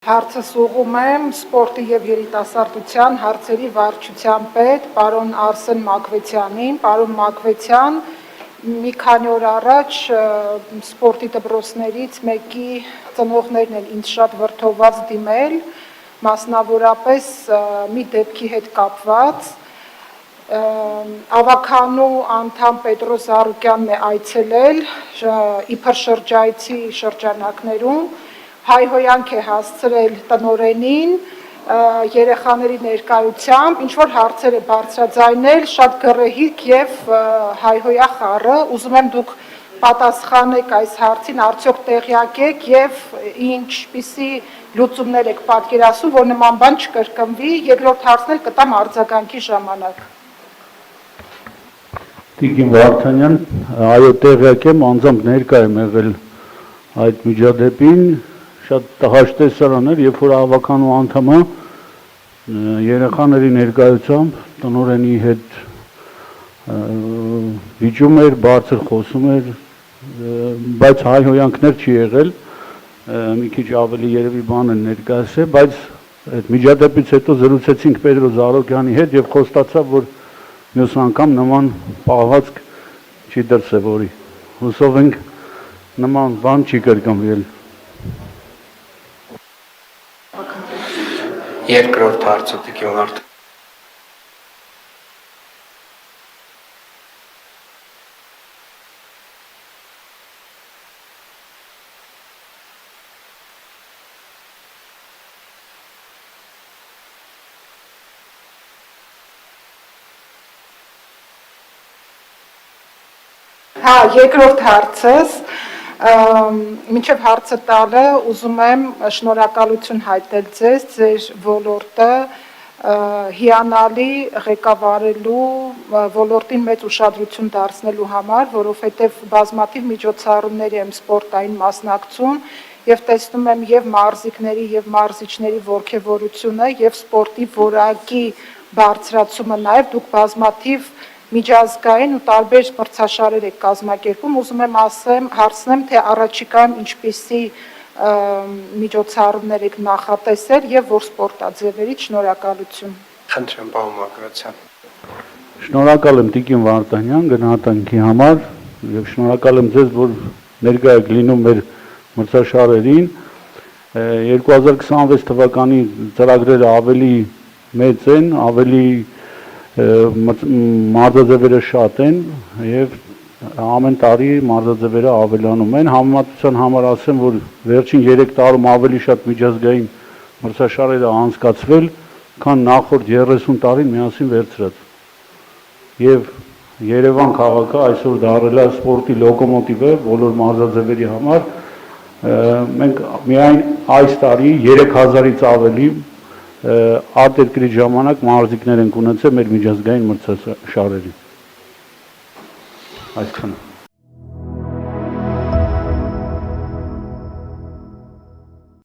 Հարցս ուղղում եմ սպորտի և երիտասարդության հարցերի վարչության պետ պարոն Արսեն Մակվեցյանին։ Պարոն Մակվեցյան, մի քանի օր առաջ սպորտի դպրոցներից մեկի ծնողներն են ինձ շատ վրդովված դիմել, մասնավորապես մի դեպքի հետ կապված։ Ավականու անդամ Պետրոս Զարուկյանն է այցելել իբր շրջայցի շրջանակներում, հայհոյանք է հասցրել տնօրենին երեխաների ներկայությամբ, ինչ-որ հարցեր է բարձրաձայնել, շատ գռեհիկ և հայհոյախառը, ուզում եմ դուք պատասխանեք այս հարցին, արդյոք տեղյակ եք և ինչպիսի լուծումներ եք պատկերացնում, որ նման բան չկրկնվի, երկրորդ հարցն էլ կտամ արձագանքի ժամանակ։ Տիկին Վարդանյան, այո, տեղյակ եմ, անձամբ ներկա եմ եղել այդ միջադեպին, շատ տհաճ տեսարան էր, երբ որ ավականու անդամը երեխաների ներկայությամբ տնօրենի հետ վիճում էր, բարձր խոսում էր, բայց հայհոյանքներ չի եղել, մի քիչ ավելի երևի բան են ներկայացրել, բայց այդ միջադեպից հետո զրուցեցինք Պետրոս Զարուկյանի հետ և խոստացավ, որ մյուս անգամ նման պահվածք չի դրսևորի։ Հուսով ենք նման բան չի կրկնվել։ Երկրորդ հարցը տիկին Վարդանյան։ Հա, երկրորդ հարցս, մինչև հարցը տալը ուզում եմ շնորհակալություն հայտնել ձեզ, ձեր ոլորտը հիանալի ղեկավարելու, ոլորտին մեծ ուշադրություն դարձնելու համար, որովհետև բազմաթիվ միջոցառումների եմ սպորտային մասնակցում և տեսնում եմ և մարզիկների և մարզիչների ոգևորությունը և սպորտի որակի բարձրացումը, նաև դուք բազմաթիվ միջազգային ու տարբեր մրցաշարեր եք կազմակերպում, ուզում եմ հարցնեմ, թե առաջիկայում ինչպիսի միջոցառումներ եք նախատեսել և որ սպորտաձևերից, շնորհակալություն։ Խնդրեմ, պարոն Մակվեցյան։ Շնորհակալ եմ տիկին Վարդանյան գնահատանքի համար և շնորհակալ եմ ձեզ, որ ներկա եք լինում մեր մրցաշարերին։ 2026 թվականի ծրագրերը ավելի մեծ են, ավելի մարզաձևերը շատ են և ամեն տարի մարզաձևերը ավելանում են, համեմատության համար ասեմ, որ վերջին 3 տարում ավելի շատ միջազգային մրցաշարեր է անցկացվել, քան նախորդ 30 տարին միասին վերցրած։ Եվ Երևան քաղաքը այսօր դարձել է սպորտի լոկոմոտիվը բոլոր մարզաձևերի համար, մենք միայն այս տարի 3000-ից ավելի արտերկրի ժամանակ մարզիկներ ենք ունեցել մեր միջազգային մրցաշարերին։ Այսքանը։